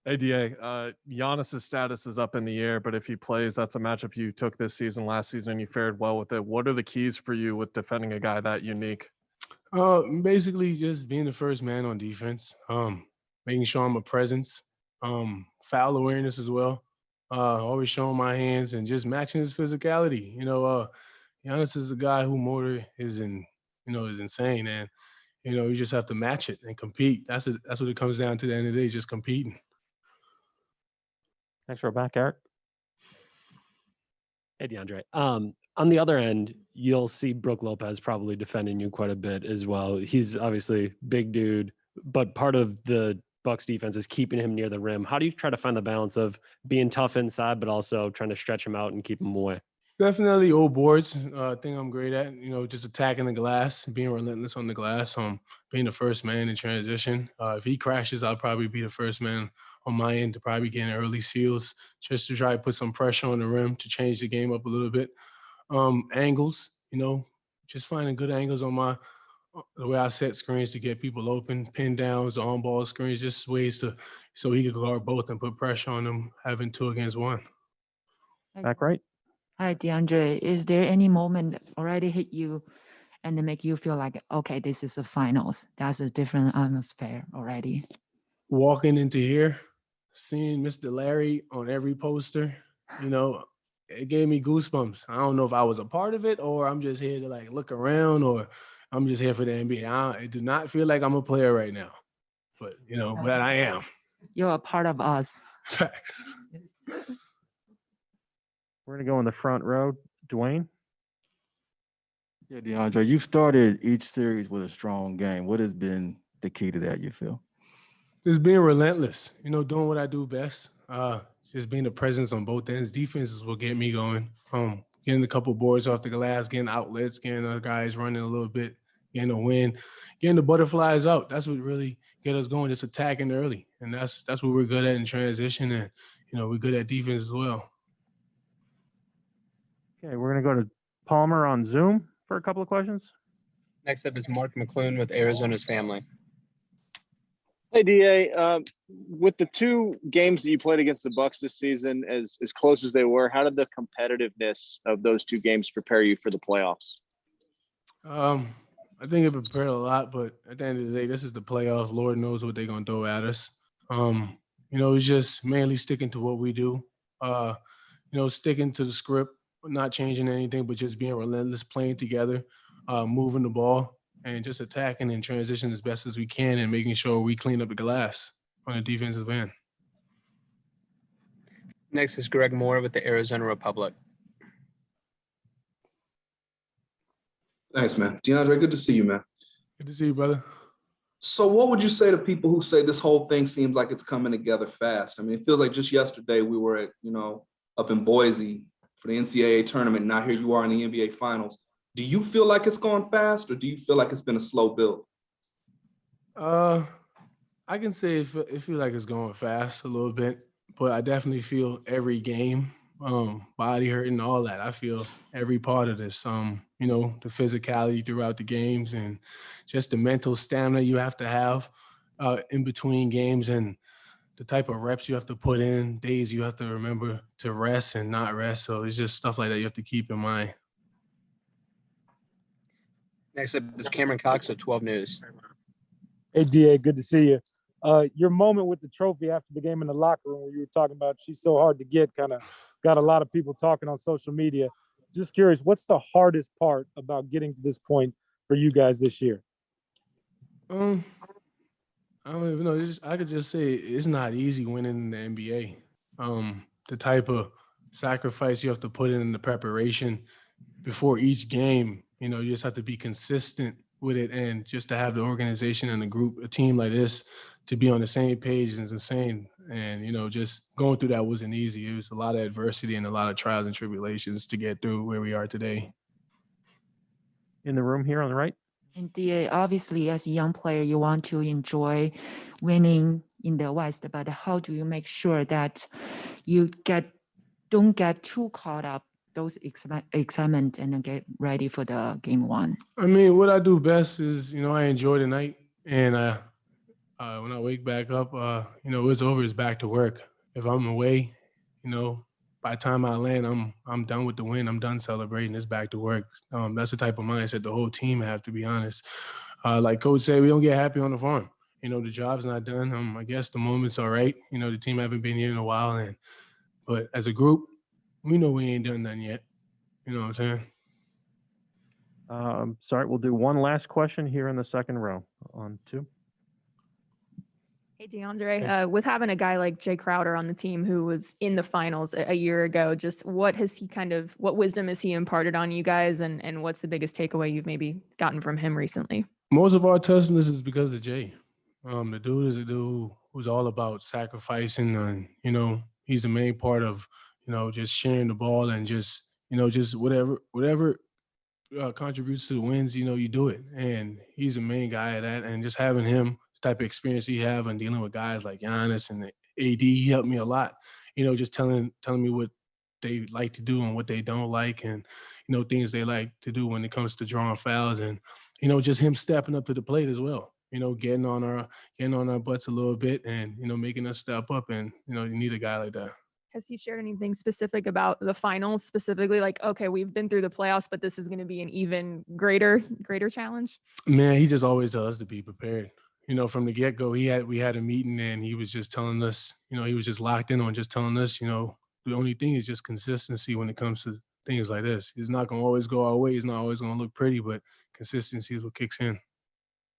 Hey, DA, Giannis's status is up in the air, but if he plays, that's a matchup you took this season, last season, and you fared well with it. What are the keys for you with defending a guy that unique? Basically just being the first man on defense, making sure I'm a presence, foul awareness as well, always showing my hands and just matching his physicality. Giannis is a guy who motor is insane, and you just have to match it and compete. That's what it comes down to. The end of the day, just competing. Next row back, Eric. Hey, Deandre. On the other end, you'll see Brook Lopez probably defending you quite a bit as well. He's obviously big dude, but part of the Bucks defense is keeping him near the rim. How do you try to find the balance of being tough inside, but also trying to stretch him out and keep him away? Definitely old boards. Thing I'm great at. Just attacking the glass, being relentless on the glass. Being the first man in transition. If he crashes, I'll probably be the first man on my end to probably get early seals, just to try to put some pressure on the rim to change the game up a little bit. Angles, just finding good angles on the way I set screens to get people open, pin downs, on ball screens, just ways so he could guard both and put pressure on them, having 2 against 1. Back right. Hi, DeAndre. Is there any moment that already hit you and they make you feel like, okay, this is the finals? That's a different atmosphere already. Walking into here, seeing Mr. Larry on every poster, it gave me goosebumps. I don't know if I was a part of it or I'm just here to look around or I'm just here for the NBA. I do not feel like I'm a player right now, but I am. You're a part of us. Facts. We're going to go in the front row. Dwayne. Yeah, DeAndre, you've started each series with a strong game. What has been the key to that, you feel? Just being relentless, doing what I do best. Just being a presence on both ends. Defenses will get me going. Getting a couple boards off the glass, getting outlets, getting other guys running a little bit, getting a win, getting the butterflies out. That's what really get us going, just attacking early. And that's what we're good at in transition. And, we're good at defense as well. Okay, we're going to go to Palmer on Zoom for a couple of questions. Next up is Mark McClune with Arizona's Family. Hey, DA, with the 2 games that you played against the Bucks this season, as close as they were, how did the competitiveness of those 2 games prepare you for the playoffs? I think it prepared a lot, but at the end of the day, this is the playoffs. Lord knows what they're going to throw at us. It's just mainly sticking to what we do, sticking to the script, not changing anything, but just being relentless, playing together, moving the ball, and just attacking and transition as best as we can and making sure we clean up the glass on the defensive end. Next is Greg Moore with the Arizona Republic. Thanks, man. DeAndre, good to see you, man. Good to see you, brother. So what would you say to people who say this whole thing seems like it's coming together fast? I mean, it feels like just yesterday we were at, up in Boise for the NCAA tournament. Now here you are in the NBA Finals. Do you feel like it's going fast, or do you feel like it's been a slow build? I can say it feels like it's going fast a little bit, but I definitely feel every game, body hurting, all that. I feel every part of this. The physicality throughout the games and just the mental stamina you have to have in between games and the type of reps you have to put in, days you have to remember to rest and not rest. So it's just stuff like that you have to keep in mind. Next up is Cameron Cox with 12 News. Hey, DA, good to see you. Your moment with the trophy after the game in the locker room where you were talking about she's so hard to get, kind of got a lot of people talking on social media. Just curious, what's the hardest part about getting to this point for you guys this year? I don't even know. I could just say it's not easy winning in the NBA. The type of sacrifice you have to put in the preparation before each game, you just have to be consistent with it, and just to have the organization and the group, a team like this, to be on the same page is insane. And, just going through that wasn't easy. It was a lot of adversity and a lot of trials and tribulations to get through where we are today. In the room here on the right. And DA, obviously, as a young player, you want to enjoy winning in the West, but how do you make sure that you don't get too caught up those excitement and get ready for the game 1? I mean, what I do best is, I enjoy the night, and When I wake back up, it's over. It's back to work. If I'm away, by the time I land, I'm done with the win. I'm done celebrating. It's back to work. That's the type of mindset the whole team have, to be honest. Like Coach said, we don't get happy on the farm. The job's not done. I guess the moment's all right. The team haven't been here in a while, but as a group, we know we ain't done nothing yet. You know what I'm saying? Sorry, we'll do one last question here in the second row on 2. Hey, Deandre, with having a guy like Jay Crowder on the team who was in the finals a year ago, just what wisdom has he imparted on you guys, and what's the biggest takeaway you've maybe gotten from him recently? Most of our toughness is because of Jay. The dude is a dude who's all about sacrificing, and he's the main part of just sharing the ball and just whatever contributes to the wins. You do it, and he's the main guy at that. And just having him, the type of experience he have and dealing with guys like Giannis and AD, he helped me a lot. Just telling me what they like to do and what they don't like, and things they like to do when it comes to drawing fouls, and just him stepping up to the plate as well. Getting on our butts a little bit, and making us step up. And you need a guy like that. Has he shared anything specific about the finals, specifically like, okay, we've been through the playoffs, but this is going to be an even greater challenge? Man, he just always tells us to be prepared. From the get-go, we had a meeting, and he was just telling us, he was just locked in on just telling us, the only thing is just consistency when it comes to things like this. It's not going to always go our way. It's not always going to look pretty, but consistency is what kicks in.